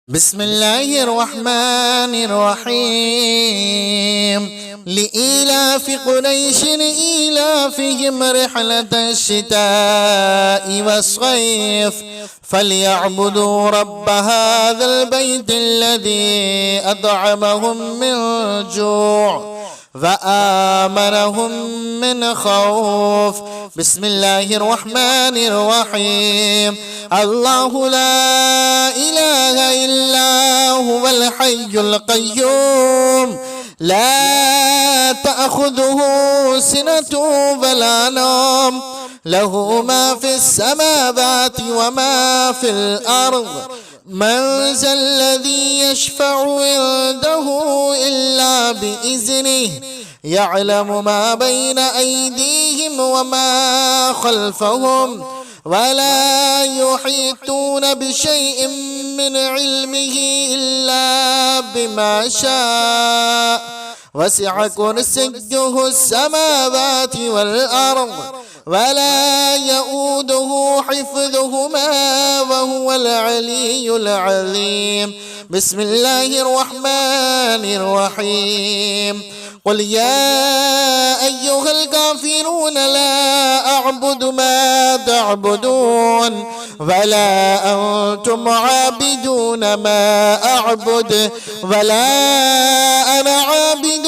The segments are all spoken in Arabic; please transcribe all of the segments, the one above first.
بسم الله الرحمن الرحيم لإيلاف قريش إيلافهم رحلة الشتاء والصيف فليعبدوا رب هذا البيت الذي أطعمهم من جوع وآمنهم من خوف. بسم الله الرحمن الرحيم. الله لا إله إلا هو الحي القيوم لا تأخذه سنة ولا نوم له ما في السماوات وما في الأرض من ذا الذي يشفع عنده إلا بإذنه يعلم ما بين أيديهم وما خلفهم ولا يحيطون بشيء من علمه إلا بما شاء وسع كرسيه السماوات والأرض ولا يؤوده حفظهما وهو العلي العظيم. بسم الله الرحمن الرحيم. قل يا أيها الكافرون لا أعبد ما تعبدون ولا أنتم عابدون ما أعبد ولا أنا عابد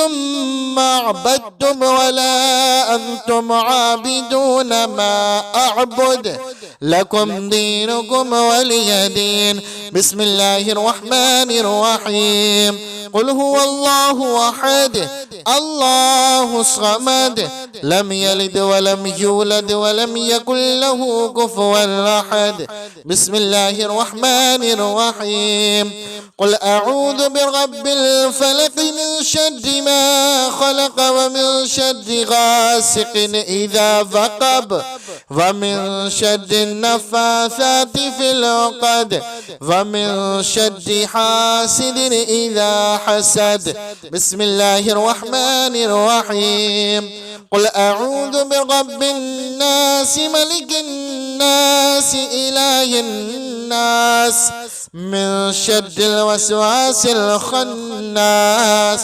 ما عبدتم ولا أنتم عابدون ما أعبد لكم دينكم ولي دين. بسم الله الرحمن الرحيم. قل هو الله أحد الله الصمد لم يلد ولم يولد ولم يكن له كفوا أحد. بسم الله الرحمن الرحيم. قل أعوذ برب الفلق من شر ما خلق ومن شر غاسق إذا وقب ومن شر النفاثات في العقد ومن شر حاسد إذا حسد. بسم الله الرحمن الرحيم. قل أعوذ برب الناس ملك الناس إله الناس من شر الوسواس الخناس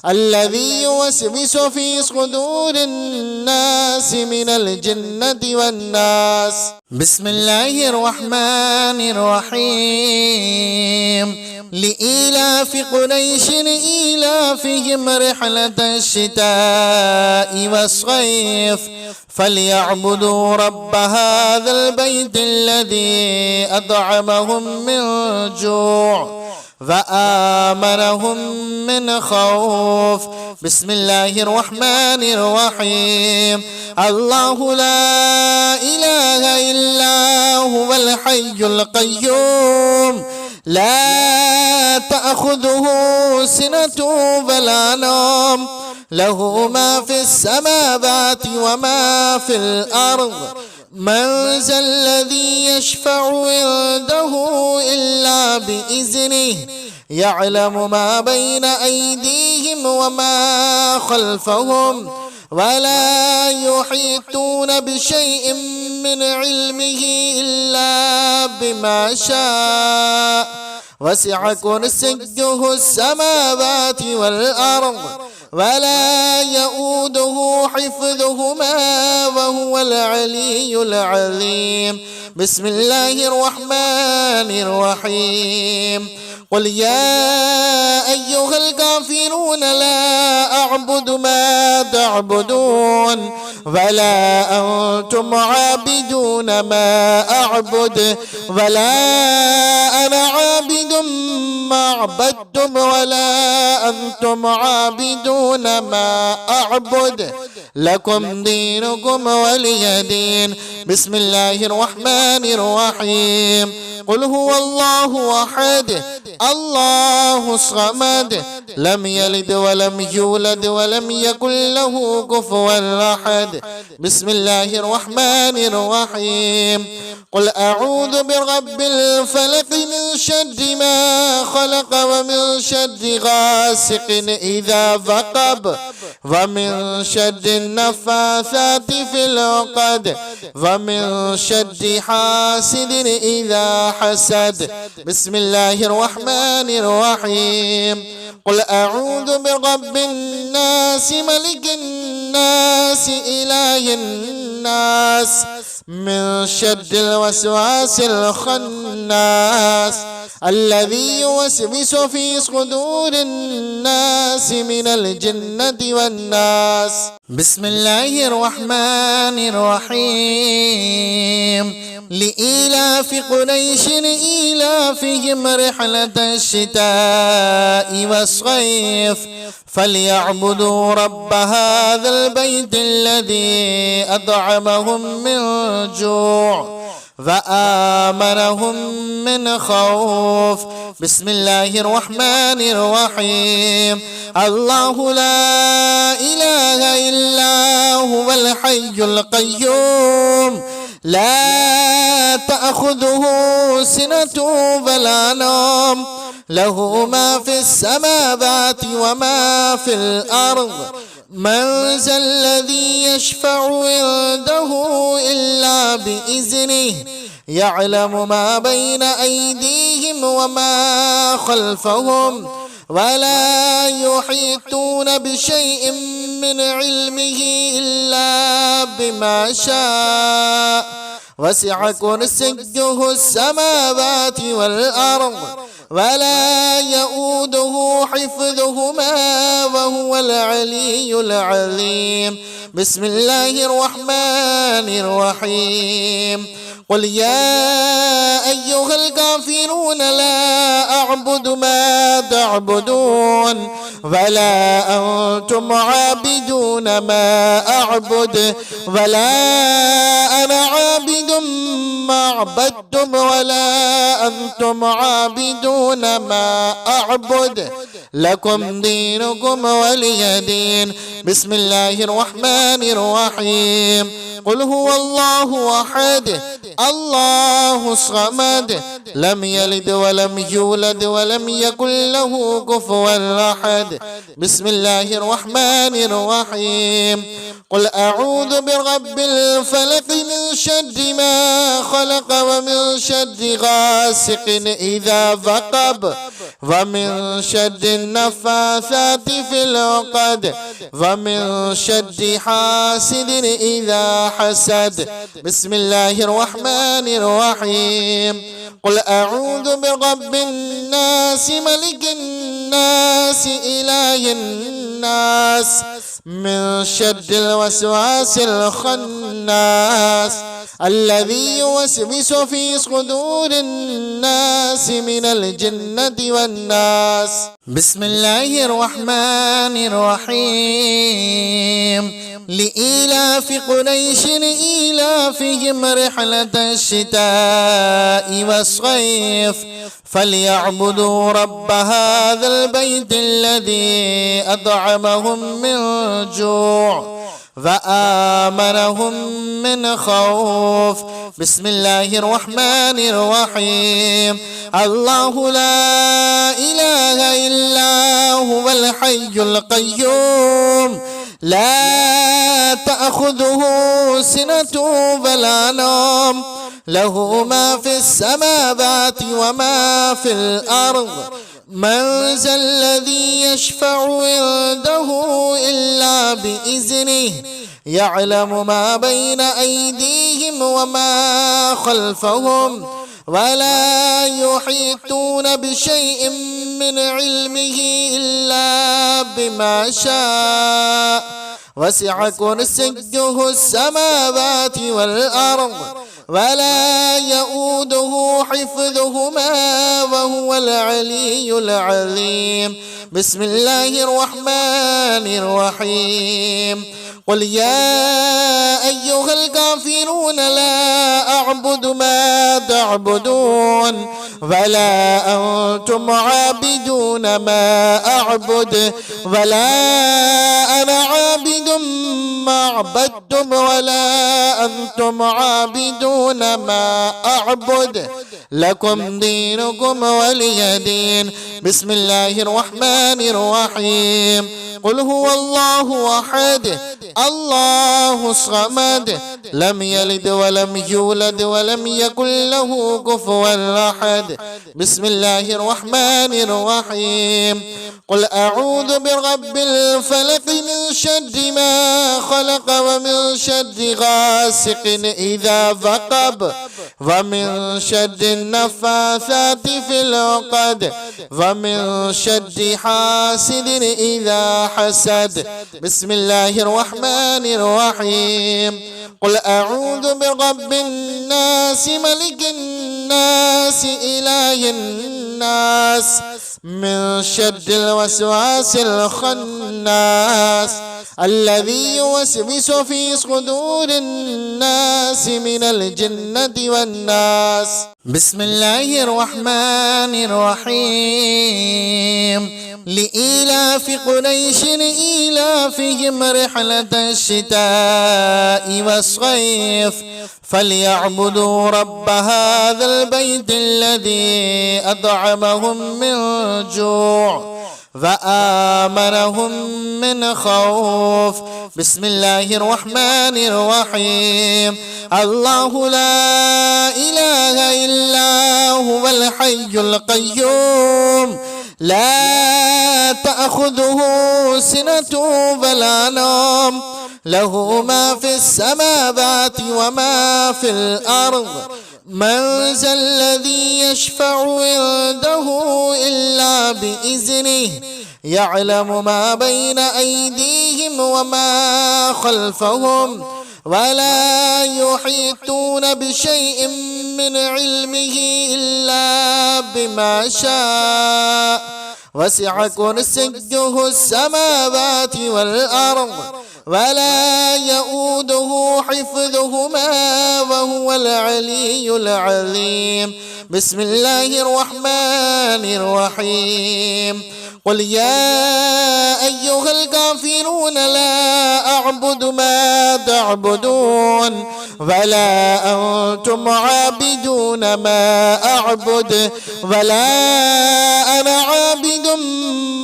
الذي يوسوس في صدور الناس من الجنة والناس. بسم الله الرحمن الرحيم. لإيلاف قريش إيلافهم رحلة الشتاء والصيف فليعبدوا رب هذا البيت الذي أطعمهم من جوع وآمنهم من خوف. بسم الله الرحمن الرحيم. الله لا إله إلا هو الحي القيوم لا تأخذه سنة ولا نوم له ما في السماوات وما في الأرض من ذا الذي يشفع عنده إلا بإذنه يعلم ما بين أيديهم وما خلفهم ولا يحيطون بشيء من علمه إلا بما شاء وسع كرسيه السماوات والأرض ولا يؤوده حفظهما وهو العلي العظيم. بسم الله الرحمن الرحيم. قل يا أيها الكافرون لا أعبد ما تعبدون ولا أنتم عابدون ما أعبد ولا أنا عابد ما عبدتم ولا أنتم عابدون ما أعبد لكم دينكم ولي دين. بسم الله الرحمن الرحيم. قل هو الله أحد الله الصمد لم يلد ولم يولد ولم يكن له كفوا أحد. بسم الله الرحمن الرحيم. قل أعوذ برب الفلق من شر ما خلق ومن شر غاسق إذا وقب ومن شر النفاثات في العقد ومن شر حاسد إذا حسد. بسم الله الرحمن الرحمن الرحيم قل أعوذ برب الناس ملك الناس إله الناس من شر الوسواس الخناس الذي يوسوس في صدور الناس من الجنة والناس. بسم الله الرحمن الرحيم لإيلاف قريش إيلافهم رحلة الشتاء والصيف فليعبدوا رب هذا البيت الذي أطعمهم من جوع وآمنهم من خوف. بسم الله الرحمن الرحيم الله لا إله إلا هو الحي القيوم لا تأخذه سنة ولا نوم له ما في السماوات وما في الأرض من ذا الذي يشفع عنده إلا بإذنه يعلم ما بين أيديهم وما خلفهم ولا يحيطون بشيء من علمه إلا بما شاء وسع كرسيه السماوات والأرض ولا يؤوده حفظهما وهو العلي العظيم. بسم الله الرحمن الرحيم قل يا أيها الكافرون لا أعبد ما تعبدون ولا أنتم عابدون ما أعبد ولا أنا عابد ما عبدتم ولا أنتم عابدون ما أعبد لكم دينكم ولي دين. بسم الله الرحمن الرحيم قل هو الله أحد الله الصمد لم يلد ولم يولد ولم يكن له كفوا أحد. بسم الله الرحمن الرحيم قل أعوذ برب الفلق من شر ما خلق ومن شر غاسق إذا وقب ومن شر النفاثات في العقد ومن شر حاسد إذا حسد. بسم الله الرحمن الرحيم قل أعوذ برب الناس ملك الناس إله الناس من شر الوسواس الخناس الذي يوسوس في صدور الناس من الجنة والناس. بسم الله الرحمن الرحيم لإيلاف قريش إيلافهم رحلة الشتاء والصيف فليعبدوا رب هذا البيت الذي أطعمهم من جوع وآمنهم من خوف. بسم الله الرحمن الرحيم الله لا إله إلا هو الحي القيوم لا تأخذه سنة ولا نوم له ما في السماوات وما في الأرض من ذا الذي يشفع عنده إلا بإذنه يعلم ما بين أيديهم وما خلفهم ولا يحيطون بشيء من علمه إلا بما شاء وسع كرسيه السماوات والأرض ولا يؤوده حفظهما وهو العلي العظيم. بسم الله الرحمن الرحيم قل يا أيها الكافرون لا أعبد ما تعبدون ولا أنتم عابدون ما أعبد ولا أنا عابد ما عبدتم ولا أنتم عابدون ما أعبد لكم دينكم ولي دين. بسم الله الرحمن الرحيم قل هو الله أحد الله الصمد لم يلد ولم يولد ولم يكن له كفوا أحد. بسم الله الرحمن الرحيم. قل أعوذ برب الفلق من شر ما خلق ومن شر غاسق إذا وقب ومن شر النفاثات في العقد ومن شر حاسد إذا حسد. بسم الله الرحمن الرحيم. قل أعوذ برب الناس ملك الناس إله الناس من شر الوسواس الخناس الذي يوسوس في صدور الناس من الجنة والناس. بسم الله الرحمن الرحيم. لإيلاف قريش إيلافهم رحلة الشتاء والصيف فليعبدوا رب هذا البيت الذي أطعمهم من جوع وآمنهم من خوف. بسم الله الرحمن الرحيم. الله لا إله إلا هو الحي القيوم لا تأخذه سنة ولا نوم له ما في السماوات وما في الأرض. من ذا الذي يشفع عنده إلا بإذنه يعلم ما بين أيديهم وما خلفهم ولا يحيطون بشيء من علمه إلا بما شاء وسع كرسيه السماوات والأرض ولا يؤوده حفظهما وهو العلي العظيم. بسم الله الرحمن الرحيم. قل يا أيها الكافرون لا أعبد ما تعبدون ولا أنتم عابدون ما أعبد ولا أنا عابد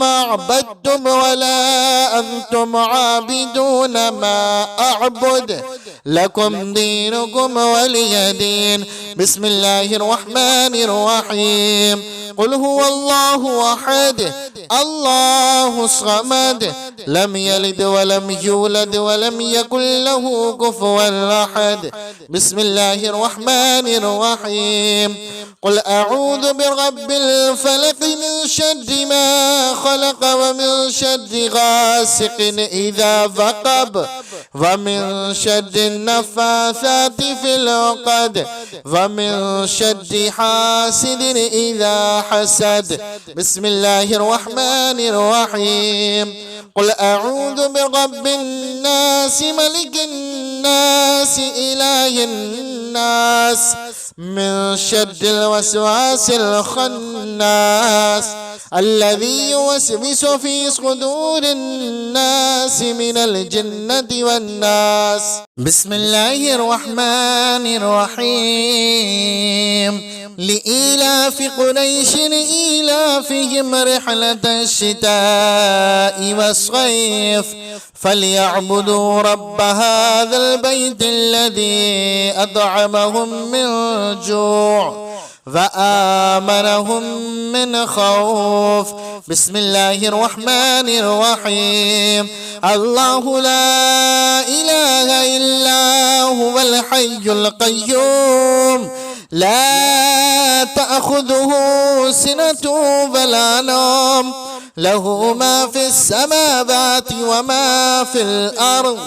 ما عبدتم ولا أنتم عابدون ما أعبد لكم دينكم ولي دين. بسم الله الرحمن الرحيم. قل هو الله أحد الله الصمد لم يلد ولم يولد ولم يكن له كفوا أحد. بسم الله الرحمن الرحيم. قل أعوذ برب الفلق من شر ما خلق ومن شر غاسق إذا وقب ومن شر النفاثات في العقد ومن شر حاسد إذا حسد. بسم الله الرحمن الرحيم. قل أعوذ برب الناس ملك الناس إله الناس من شر الوسواس الخناس الذي يوسوس في صدور الناس من الجنة والناس. بسم الله الرحمن الرحيم. لإيلاف قريش إيلافهم رحلة الشتاء والصيف فليعبدوا رب هذا البيت الذي أطعمهم من جوع وآمنهم من خوف. بسم الله الرحمن الرحيم. الله لا إله إلا هو الحي القيوم لا تأخذه سنة ولا نوم له ما في السماوات وما في الأرض.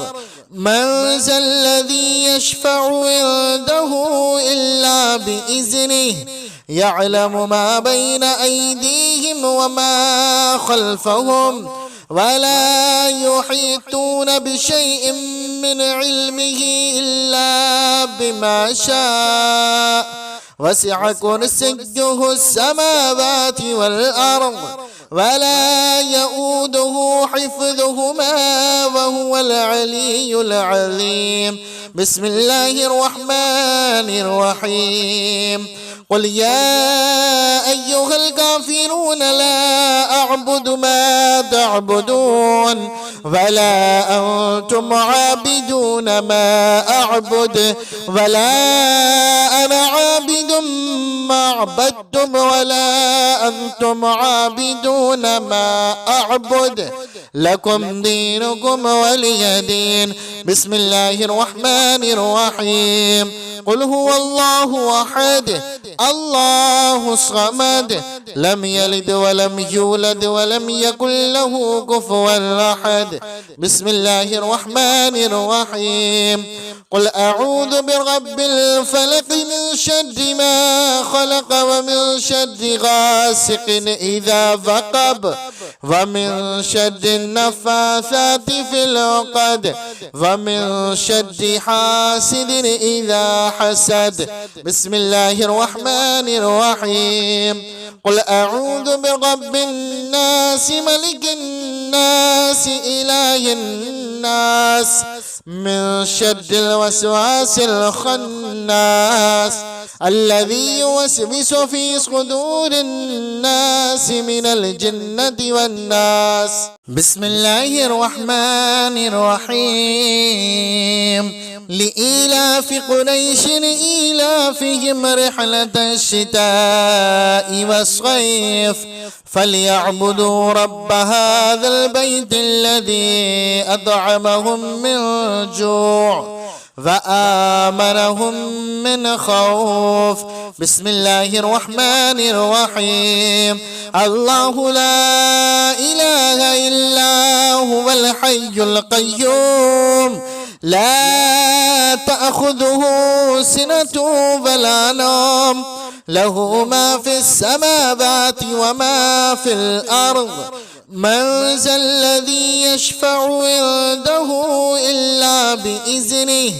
من ذا الذي يشفع عنده إلا بإذنه يعلم ما بين أيديهم وما خلفهم ولا يحيطون بشيء من علمه إلا بما شاء وسع كرسيه السماوات والأرض ولا يؤوده حفظهما وهو العلي العظيم. بسم الله الرحمن الرحيم. قل يا أيها الكافرون لا أعبد ما تعبدون ولا أنتم عابدون ما أعبد ولا أنا عابد ما عبدتم ولا أنتم عابدون ما أعبد لكم دينكم ولي دين. بسم الله الرحمن الرحيم. قل هو الله أحد الله الصمد لم يلد ولم يولد ولم يكن له كفوا أحد. بسم الله الرحمن الرحيم. قل أعوذ برب الفلق من شر ما خلق ومن شر غاسق إذا وقب ومن شر النفاثات في العقد ومن شر حاسد إذا حسد. بسم الله الرحمن الرحيم. قل أعوذ برب الناس ملك الناس إله الناس من شر الوسواس الخناس الذي يوسوس في صدور الناس من الجنة والناس. بسم الله الرحمن الرحيم. لإيلاف قريش إيلافهم رحلة الشتاء والصيف فليعبدوا رب هذا البيت الذي أطعمهم من جوع وآمنهم من خوف. بسم الله الرحمن الرحيم. الله لا إله إلا هو الحي القيوم لا تأخذه سنة ولا نوم له ما في السماوات وما في الأرض. من ذا الذي يشفع عنده إلا بإذنه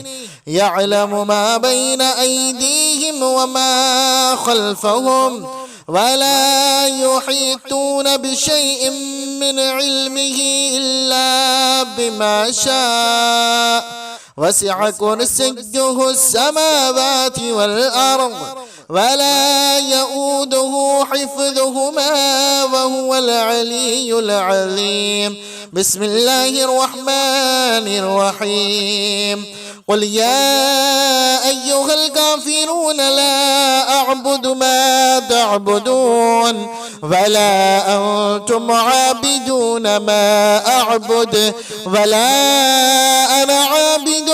يعلم ما بين أيديهم وما خلفهم ولا يحيطون بشيء من علمه إلا بما شاء وسع كرسيه السماوات والأرض ولا يؤوده حفظهما وهو العلي العظيم. بسم الله الرحمن الرحيم. قل يا أيها الكافرون لا أعبد ما تعبدون ولا أنتم عابدون ما أعبد ولا أنا عابد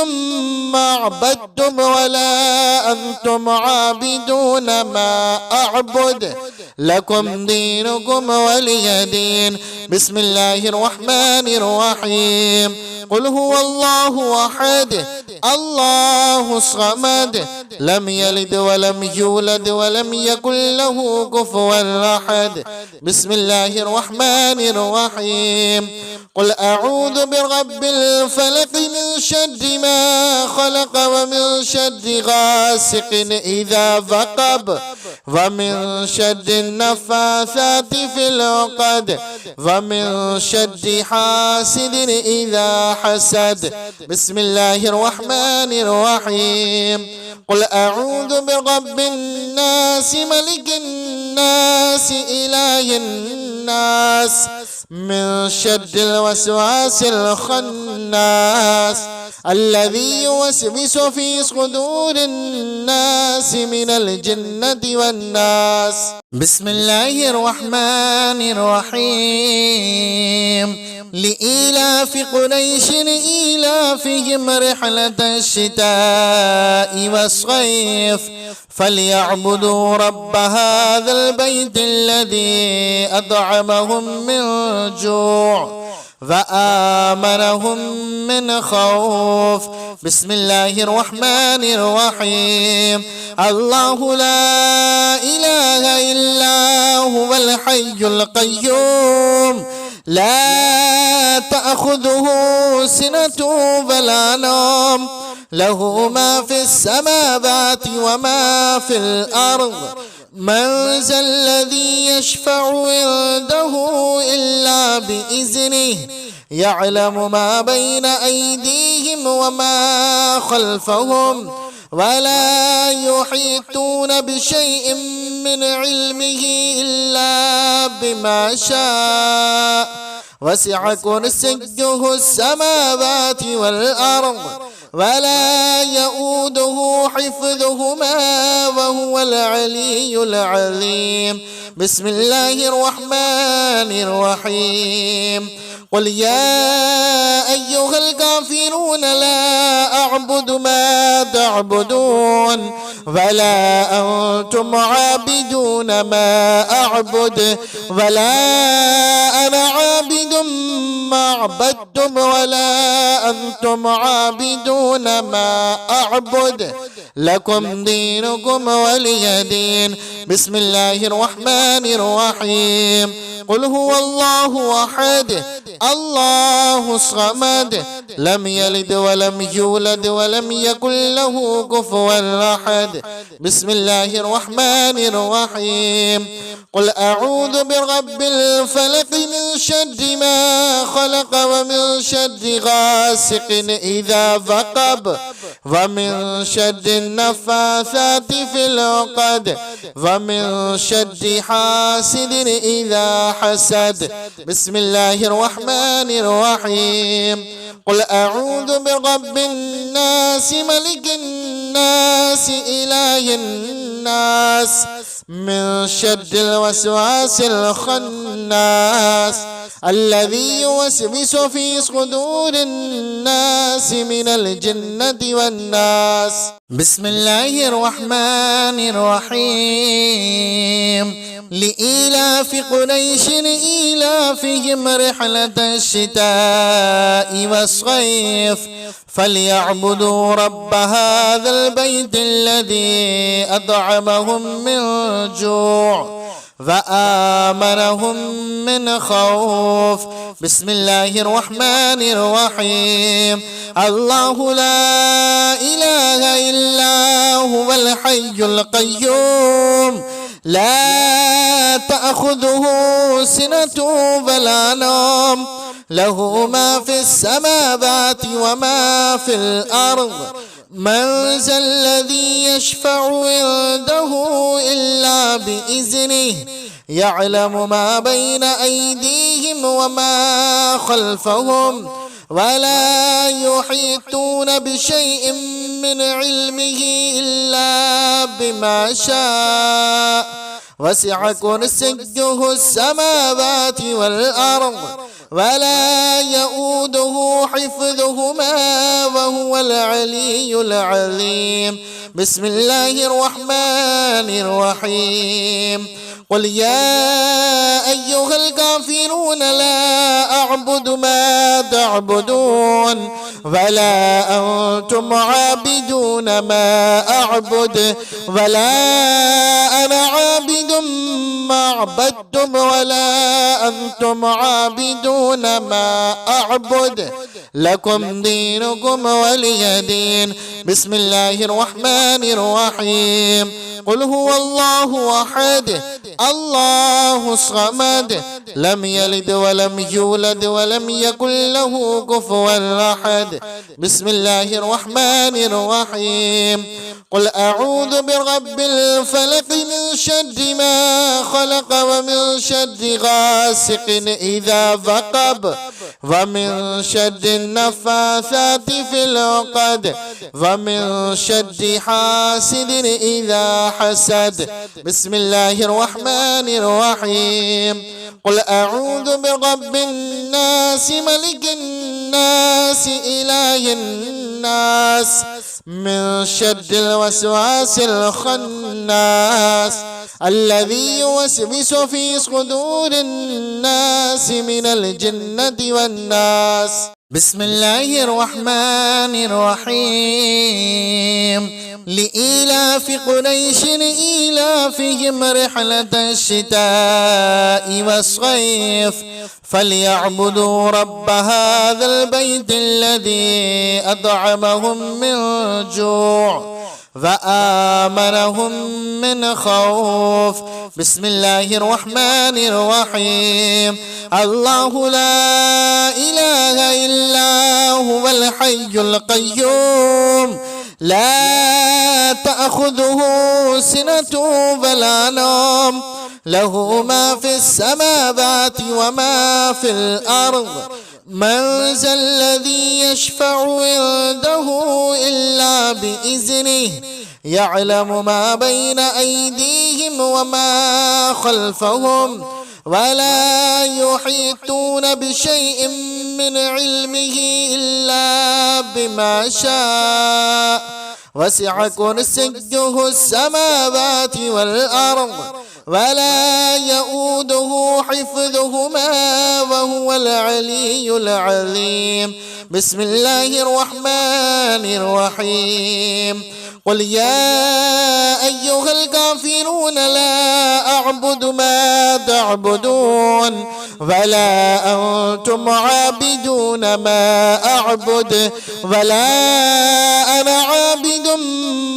ما عبدتم ولا أنتم عابدون ما أعبد لكم دينكم ولي دين. بسم الله الرحمن الرحيم. قل هو الله أحد الله الصمد لم يلد ولم يولد ولم يكن له كفوا أحد. بسم الله الرحمن الرحيم. قل أعوذ برب الفلق من شر ما خلق ومن شر غاسق إذا وقب ومن شر النفاثات في العقد ومن شر حاسد إذا حسد. بسم الله الرحمن الرحيم. قل أعوذ برب الناس ملك الناس إله الناس من شر الوسواس الخناس الذي يوسوس في صدور الناس من الجنة والناس. بسم الله الرحمن الرحيم. لإيلاف قريش إيلافهم رحلة الشتاء والصيف فليعبدوا رب هذا البيت الذي أطعمهم من جوع وآمنهم من خوف. بسم الله الرحمن الرحيم. الله لا إله إلا هو الحي القيوم لا تأخذه سنة ولا نوم له ما في السماوات وما في الأرض. من ذا الذي يشفع عنده إلا بإذنه يعلم ما بين أيديهم وما خلفهم ولا يحيطون بشيء من علمه إلا بما شاء وسع كرسيه السماوات والأرض ولا يؤوده حفظهما وهو العلي العظيم. بسم الله الرحمن الرحيم. قل يا أيها الكافرون لا أعبد ما تعبدون ولا أنتم عابدون ما أعبد ولا أنا عابد ما عبدتم ولا أنتم عابدون ما أعبد لكم دينكم ولي دين. بسم الله الرحمن الرحيم. قل هو الله أحد الله الصمد لم يلد ولم يولد ولم يكن له كفوا أحد. بسم الله الرحمن الرحيم. قل أعوذ برب الفلق من شر ما خلق ومن شر غاسق إذا وقب ومن شر النفاثات في العقد ومن شر حاسد إذا حسد. بسم الله الرحمن الرحيم. قل أعوذ برب الناس ملك الناس إله الناس من شر الوسواس الخناس الذي يوسوس في صدور الناس من الجنة والناس. بسم الله الرحمن الرحيم. لإيلاف قريش إيلافهم رحلة الشتاء والصيف فليعبدوا رب هذا البيت الذي أطعمهم من جوع وآمنهم من خوف. بسم الله الرحمن الرحيم. الله لا إله إلا هو الحي القيوم لا تأخذه سنة ولا نوم له ما في السماوات وما في الأرض. من ذا الذي يشفع عنده إلا بإذنه يعلم ما بين أيديهم وما خلفهم ولا يحيطون بشيء من علمه إلا بما شاء وسع كرسيه السماوات والأرض ولا يؤوده حفظهما وهو العلي العظيم. بسم الله الرحمن الرحيم. قل يا أيها الكافرون لا أعبد ما تعبدون ولا أنتم عابدون ما أعبد ولا أنا عابد ما عبدتم ولا أنتم عابدون ما أعبد لكم دينكم ولي دين. بسم الله الرحمن الرحيم. قل هو الله أحد الله الصمد لم يلد ولم يولد ولم يكن له كفوا أحد. بسم الله الرحمن الرحيم. قل أعوذ برب الفلق من شر ما خلق ومن شر غاسق إذا وقب ومن شر النفاثات في العقد ومن شر حاسد إذا حسد. بسم الله الرحمن الرحيم. قل أعوذ برب الناس ملك الناس إله الناس من شر الوسواس الخناس الذي يوسوس في صدور الناس من الجنة والناس. بسم الله الرحمن الرحيم. لإيلاف قريش إيلافهم رحلة الشتاء والصيف فليعبدوا رب هذا البيت الذي أطعمهم من جوع وآمنهم من خوف. بسم الله الرحمن الرحيم. الله لا إله إلا هو الحي القيوم لا تأخذه سنة ولا نوم له ما في السماوات وما في الأرض من ذا الذي يشفع عنده إلا بإذنه يعلم ما بين أيديهم وما خلفهم ولا يحيطون بشيء من علمه إلا بما شاء وسع كرسيه السماوات والأرض ولا يؤوده حفظهما وهو العلي العظيم. بسم الله الرحمن الرحيم. قل يا أيها الكافرون لا أعبد ما تعبدون ولا أنتم عابدون ما أعبد ولا أنا عابد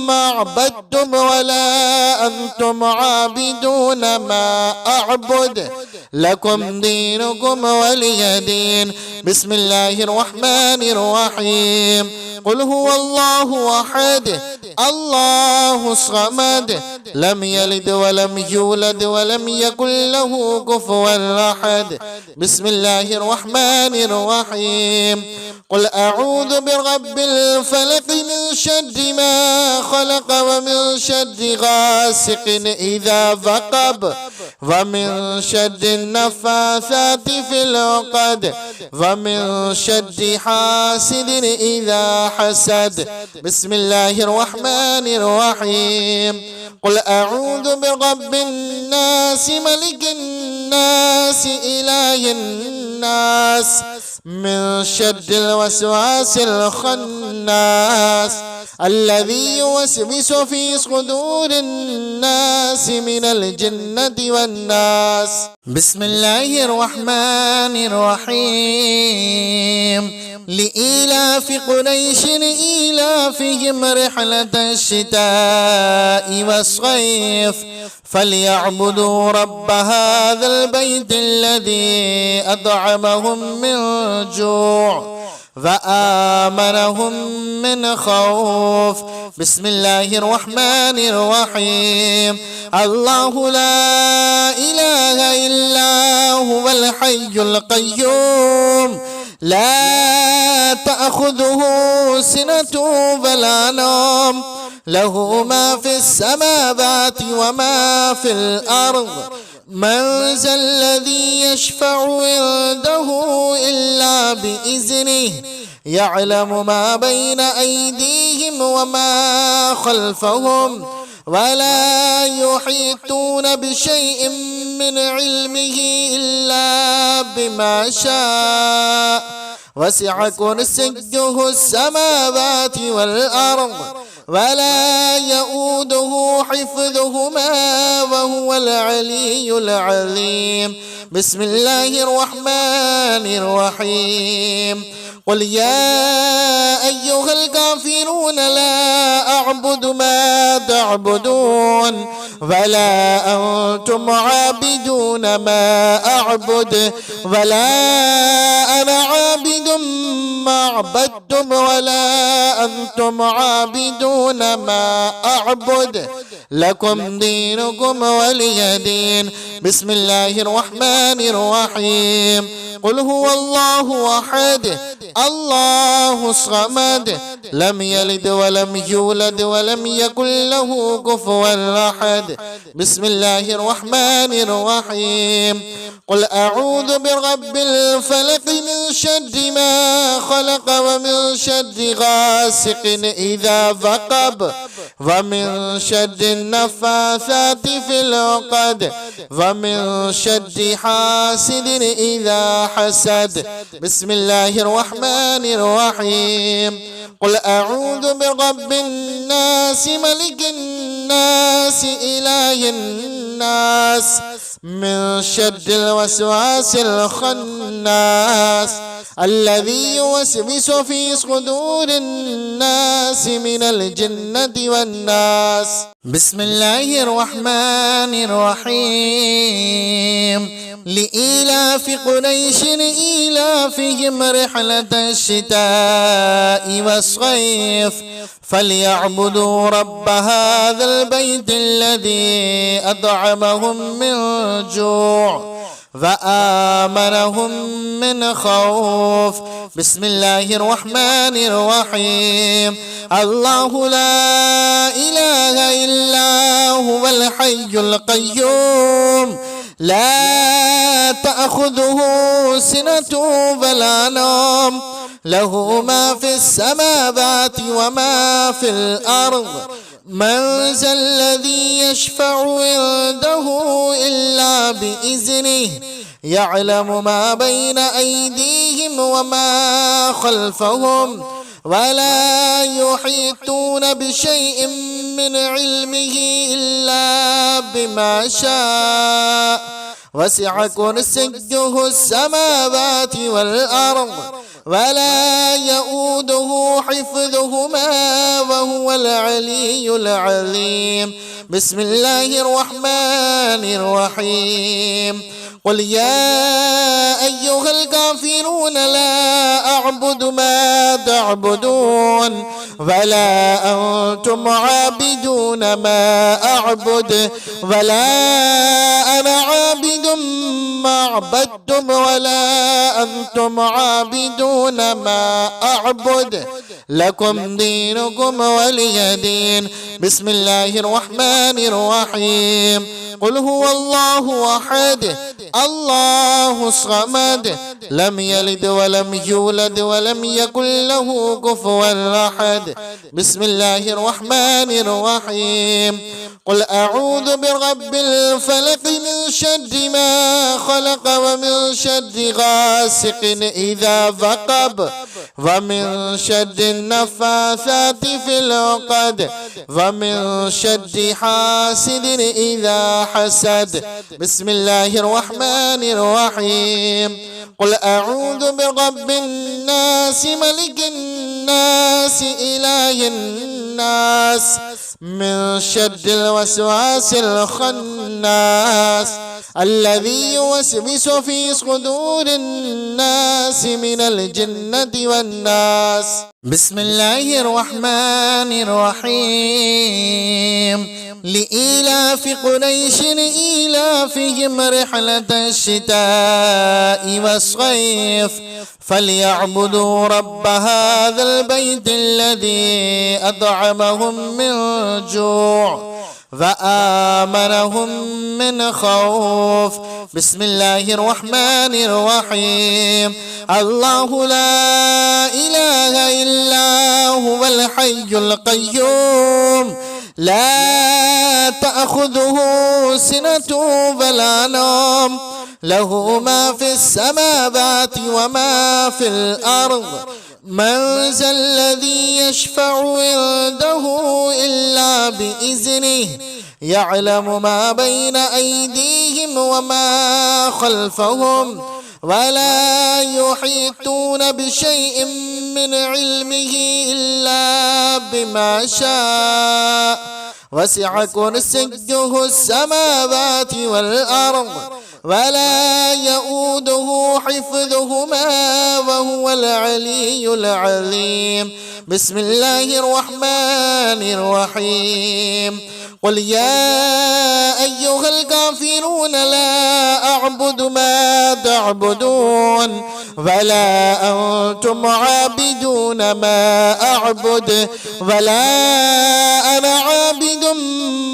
ما عبدتم ولا أنتم عابدون ما أعبد لكم دينكم ولي دين. بسم الله الرحمن الرحيم. قل هو الله أحد الله الصمد لم يلد ولم يولد ولم يكن له كفوا أحد. بسم الله الرحمن الرحيم. قل أعوذ برب الفلق من شر ما خلق ومن شر غاسق إذا وقب ومن شر النفاثات في العقد ومن شر حاسد إذا حسد. بسم الله الرحمن الرحيم. قل أعوذ برب الناس ملك الناس إله الناس من شر الوسواس الخناس الذي يوسوس في صدور الناس من الجنة والناس. بسم الله الرحمن الرحيم. لإيلاف قريش إيلافهم رحلة الشتاء والصيف فليعبدوا رب هذا البيت الذي أطعمهم من جوع وآمنهم من خوف. بسم الله الرحمن الرحيم. الله لا إله إلا هو الحي القيوم لا تأخذه سنة ولا نوم له ما في السماوات وما في الأرض من ذا الذي يشفع عنده إلا بإذنه يعلم ما بين أيديهم وما خلفهم ولا يحيطون بشيء من علمه إلا بما شاء وسع كرسيه السماوات والأرض ولا يؤوده حفظهما وهو العلي العظيم. بسم الله الرحمن الرحيم. قل يا أيها الكافرون لا أعبد ما تعبدون ولا أنتم عابدون ما أعبد ولا أنا عابد ما عبدتم ولا أنتم عابدون ما أعبد لكم دينكم ولي دين. بسم الله الرحمن الرحيم. قل هو الله أحد الله الصمد لم يلد ولم يولد ولم يكن له كفوا أحد. بسم الله الرحمن الرحيم. قل أعوذ برب الفلق من شر ما خلق ومن شر غاسق إذا وقب ومن شر النفاثات في العقد ومن شر حاسد إذا حسد. بسم الله الرحمن الرحيم. قل أعوذ برب الناس ملك الناس إله الناس من شر الوسواس الخناس الذي يوسوس في صدور الناس من الجنة والناس. بسم الله الرحمن الرحيم. لإيلاف قريش إيلافهم رحلة الشتاء والصيف فليعبدوا رب هذا البيت الذي أطعمهم من جوع وآمنهم من خوف. بسم الله الرحمن الرحيم. الله لا إله إلا هو الحي القيوم لا تأخذه سنة ولا نوم له ما في السماوات وما في الأرض من ذا الذي يشفع عنده إلا بإذنه يعلم ما بين أيديهم وما خلفهم ولا يحيطون بشيء من علمه إلا بما شاء وسع كرسيه السماوات والأرض ولا يؤوده حفظهما وهو العلي العظيم. بسم الله الرحمن الرحيم. قل يا أيها الكافرون لا أعبد ما تعبدون ولا أنتم عابدون ما أعبد ولا أنا عابد ما عبدتم ولا أنتم عابدون ما أعبد لكم دينكم ولي دين. بسم الله الرحمن الرحيم. قل هو الله أحد الله الصمد لم يلد ولم يولد ولم يكن له كفوا أحد. بسم الله الرحمن الرحيم. قل أعوذ برب الفلق من شر ما خلق ومن شر غاسق إذا وقب ومن شر النفاثات في العقد ومن شر حاسد إذا حسد. بسم الله الرحمن الرحيم. قل أعوذ برب الناس ملك الناس إله الناس من شر الوسواس الخناس الذي يوسوس في صدور الناس من الجنة والناس. بسم الله الرحمن الرحيم. لإيلاف قريش إيلافهم رحلة الشتاء والصيف فليعبدوا رب هذا البيت الذي أطعمهم من جوع وآمنهم من خوف. بسم الله الرحمن الرحيم. الله لا إله إلا هو الحي القيوم لا تأخذه سنة ولا نوم له ما في السماوات وما في الأرض من ذا الذي يشفع عنده إلا بإذنه يعلم ما بين أيديهم وما خلفهم ولا يحيطون بشيء من علمه إلا بما شاء وسع كرسيه السماوات والأرض ولا يؤوده حفظهما وهو العلي العظيم. بسم الله الرحمن الرحيم. قل يا أيها الكافرون لا أعبد ما تعبدون ولا أنتم عابدون ما أعبد ولا أنا عابد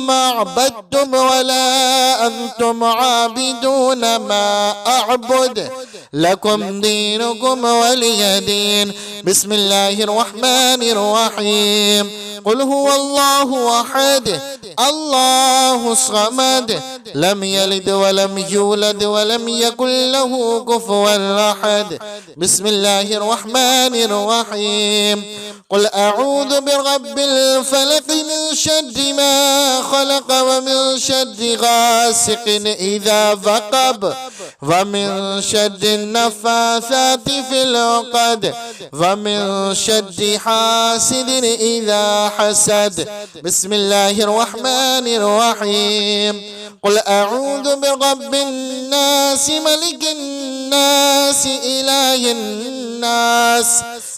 ما عبدتم ولا أنتم عابدون ما أعبد لكم دينكم ولي دين. بسم الله الرحمن الرحيم. قل هو الله أحد الله الصمد لم يلد ولم يولد ولم يكن له كفوا أحد. بسم الله الرحمن الرحيم. قل أعوذ برب الفلق من شر ما خلق ومن شر غاسق إذا وقب ومن شر النفاثات في العقد ومن شر حاسد إذا حسد. بسم الله الرحمن الرحيم. قل أعوذ برب الناس ملك الناس إله الناس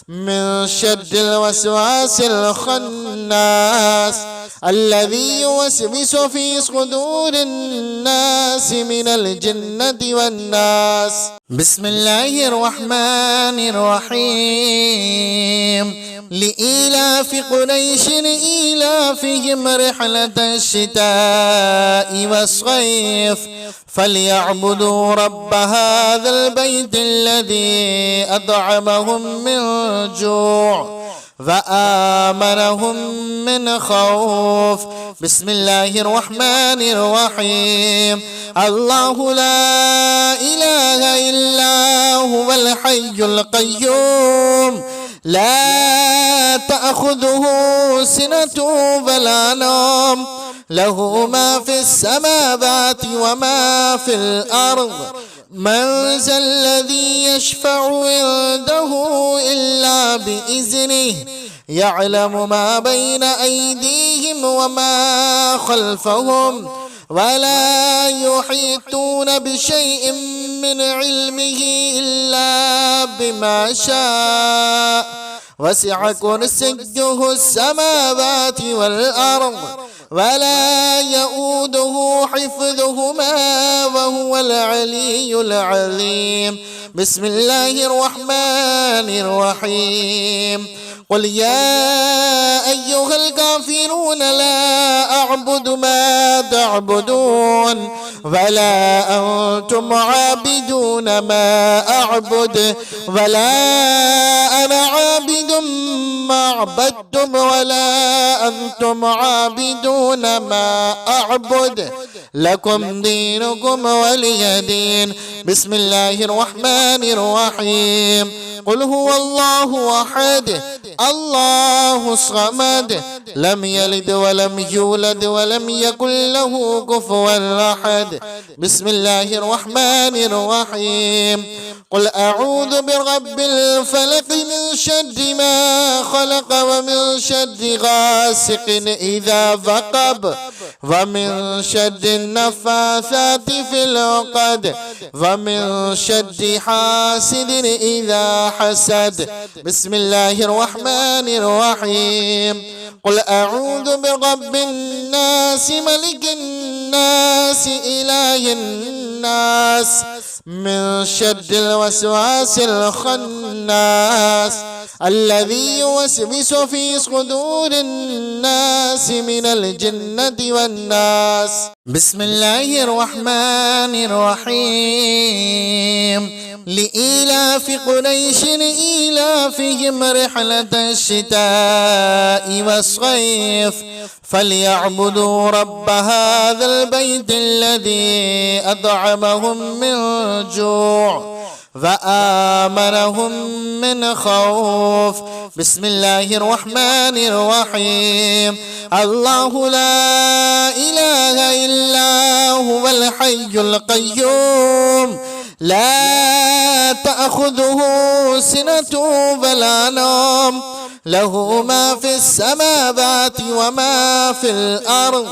من شر الوسواس الخناس الذي يوسوس في صدور الناس من الجنة والناس. بسم الله الرحمن الرحيم. لإيلاف قريش إيلافهم رحلة الشتاء والصيف فليعبدوا رب هذا البيت الذي أطعمهم من جوع وآمنهم من خوف. بسم الله الرحمن الرحيم. الله لا إله إلا هو الحي القيوم لا تأخذه سنة ولا نوم له ما في السماوات وما في الأرض. من ذا الذي يشفع عنده إلا بإذنه يعلم ما بين أيديهم وما خلفهم ولا يحيطون بشيء من علمه إلا بما شاء وسع كرسيه السماوات والأرض ولا يؤوده حفظهما وهو العلي العظيم. بسم الله الرحمن الرحيم. قل يا أيها الكافرون لا أعبد ما تعبدون ولا أنتم عابدون ما أعبد ولا أنا عابد ما عبدتم ولا أنتم عابدون ما أعبد لكم دينكم ولي دين. بسم الله الرحمن الرحيم. قل هو الله أحد الله الصمد لم يلد ولم يولد ولم يكن له كفوا أحد. بسم الله الرحمن الرحيم. قل أعوذ برب الفلق من شر ما خلق ومن شر غاسق إذا وقب ومن شر النفاثات في العقد ومن شر حاسد إذا حسد. بسم الله الرحمن الرحيم. قل أعوذ برب الناس ملك الناس إله الناس من شر الوسواس الخناس الذي يوسوس في صدور الناس من الجنة والناس. بسم الله الرحمن الرحيم. لإيلاف قريش إيلافهم رحلة الشتاء والصيف فليعبدوا رب هذا البيت الذي أطعمهم من جوع وآمنهم من خوف. بسم الله الرحمن الرحيم. الله لا إله إلا هو الحي القيوم لا تأخذه سنة ولا نوم له ما في السماوات وما في الأرض.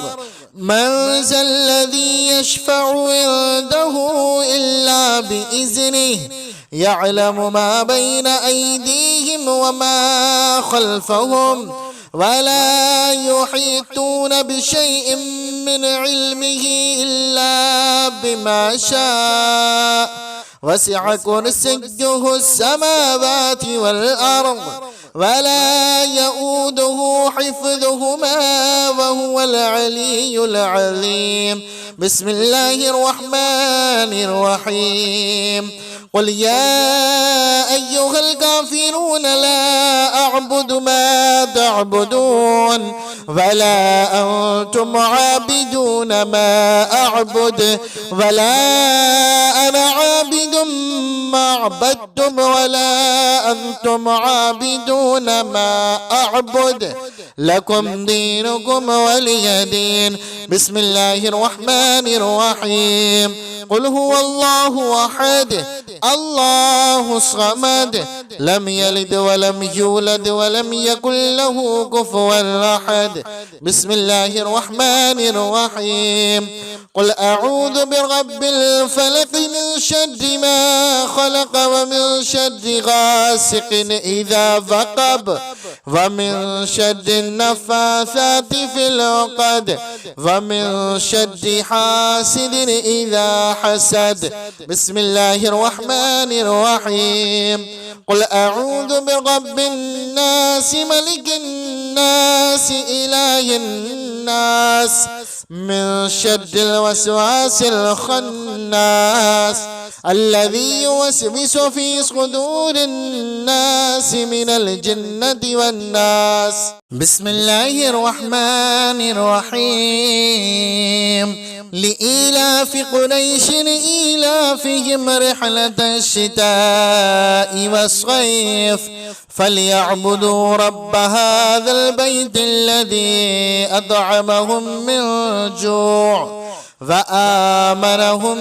من ذا الذي يشفع عنده إلا بإذنه يعلم ما بين أيديهم وما خلفهم ولا يحيطون بشيء من علمه إلا بما شاء وسع كرسيه السماوات والأرض ولا يؤوده حفظهما وهو العلي العظيم. بسم الله الرحمن الرحيم. قل يا أيها الكافرون لا أعبد ما تعبدون ولا أنتم عابدون ما أعبد ولا أنا عابد ما عبدتم ولا أنتم عابدون ما أعبد لكم دينكم ولي دين. بسم الله الرحمن الرحيم. قل هو الله أحد الله الصمد لم يلد ولم يولد ولم يكن له كفوا أحد. بسم الله الرحمن الرحيم. قل أعوذ برب الفلق من شر ما خلق ومن شر غاسق إذا وقب ومن شر النفاثات في العقد ومن شر حاسد إذا حسد. بسم الله الرحمن الرحيم. قل أعوذ برب الناس ملك الناس إله الناس من شر الوسواس الخناس الذي يوسوس في صدور الناس من الجنة والناس. بسم الله الرحمن الرحيم. لإيلاف قريش إيلافهم رحلة الشتاء والصيف فليعبدوا رب هذا البيت الذي أطعمهم من جوع وآمنهم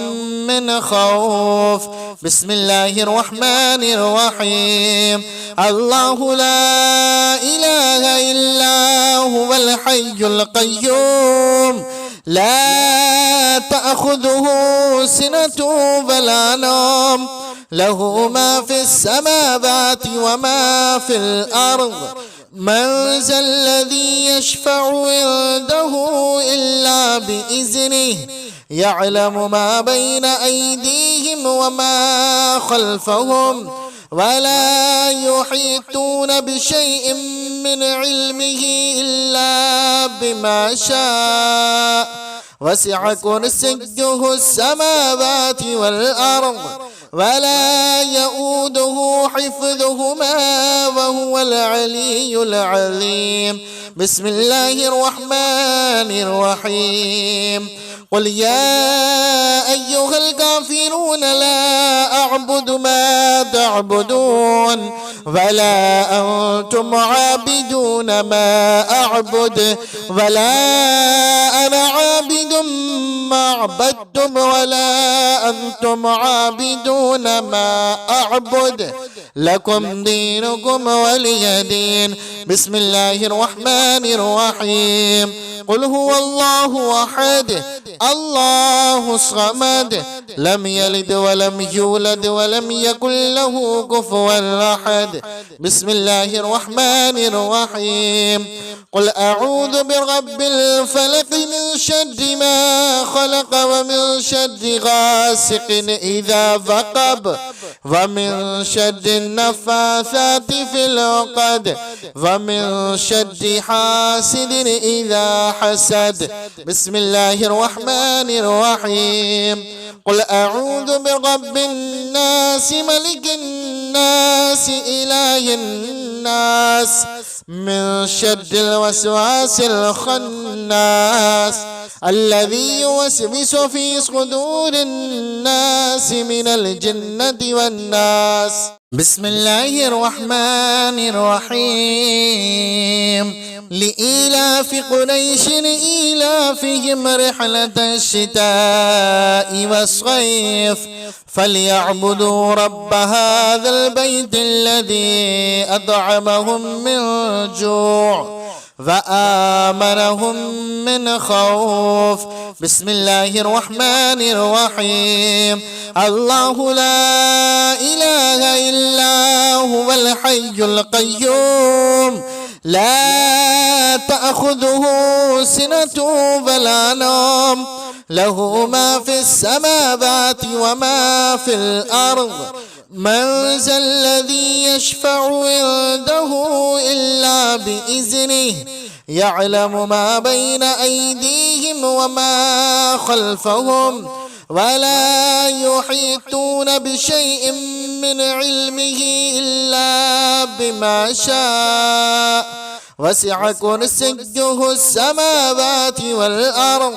من خوف. بسم الله الرحمن الرحيم. الله لا إله إلا هو الحي القيوم لا تأخذه سنة ولا نوم له ما في السماوات وما في الأرض. من ذا الذي يشفع عنده إلا بإذنه يعلم ما بين أيديهم وما خلفهم ولا يحيطون بشيء من علمه إلا بما شاء وسع كرسيه السماوات والأرض ولا يؤوده حفظهما وهو العلي العظيم. بسم الله الرحمن الرحيم. قل يا أيها الكافرون لا أعبد ما تعبدون ولا أنتم عابدون ما أعبد ولا أنا عابد ما عبدتم ولا أنتم عابدون ما أعبد لكم دينكم ولي دين. بسم الله الرحمن الرحيم. قل هو الله أحد الله الصمد لم يلد ولم يولد ولم يكن له كفوا أحد. بسم الله الرحمن الرحيم. قل أعوذ برب الفلق من شر ما خلق ومن شر غاسق إذا وقب ومن شر النفاثات في العقد ومن شر حاسد إذا حسد. بسم الله الرحمن الرحيم. قل أعوذ برب الناس ملك الناس إله الناس من شر الوسواس الخناس الذي يوسوس في صدور الناس من الجنة والناس. بسم الله الرحمن الرحيم. لإيلاف قريش إيلافهم رحلة الشتاء والصيف فليعبدوا رب هذا البيت الذي أطعمهم من جوع وآمنهم من خوف. بسم الله الرحمن الرحيم. الله لا إله إلا هو الحي القيوم لا تأخذه سنة ولا نوم له ما في السماوات وما في الأرض. من ذا الذي يشفع عنده إلا بإذنه يعلم ما بين أيديهم وما خلفهم ولا يحيطون بشيء من علمه إلا بما شاء وسع كرسيه السماوات والأرض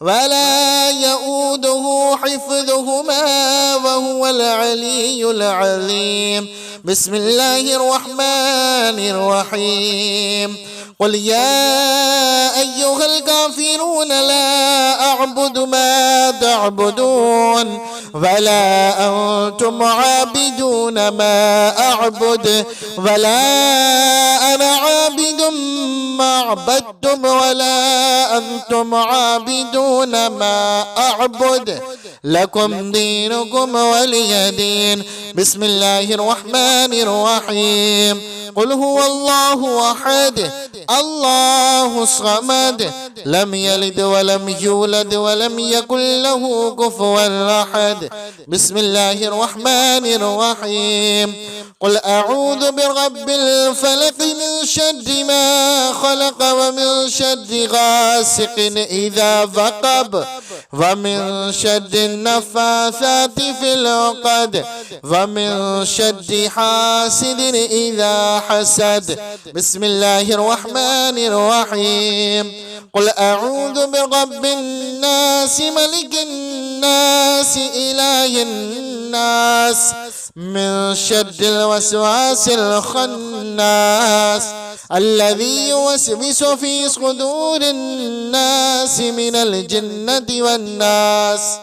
ولا يؤوده حفظهما وهو العلي العظيم. بسم الله الرحمن الرحيم. قل يا أيها الكافرون لا أعبد ما تعبدون ولا أنتم عابدون ما أعبد ولا أنا عابد ما عبدتم ولا أنتم عابدون ما أعبد لكم دينكم ولي دين. بسم الله الرحمن الرحيم. قل هو الله أحد الله الصمد لم يلد ولم يولد ولم يكن له كفوا أحد. بسم الله الرحمن الرحيم. قل أعوذ برب الفلق من شر ما خلق ومن شر غاسق إذا وقب ومن شر النفاثات في العقد ومن شر حاسد إذا حسد. بسم الله الرحمن الرحيم. قل أعوذ برب الناس ملك الناس إله الناس من شر الوسواس الخناس الذي يوسوس في صدور الناس من الجنة والناس.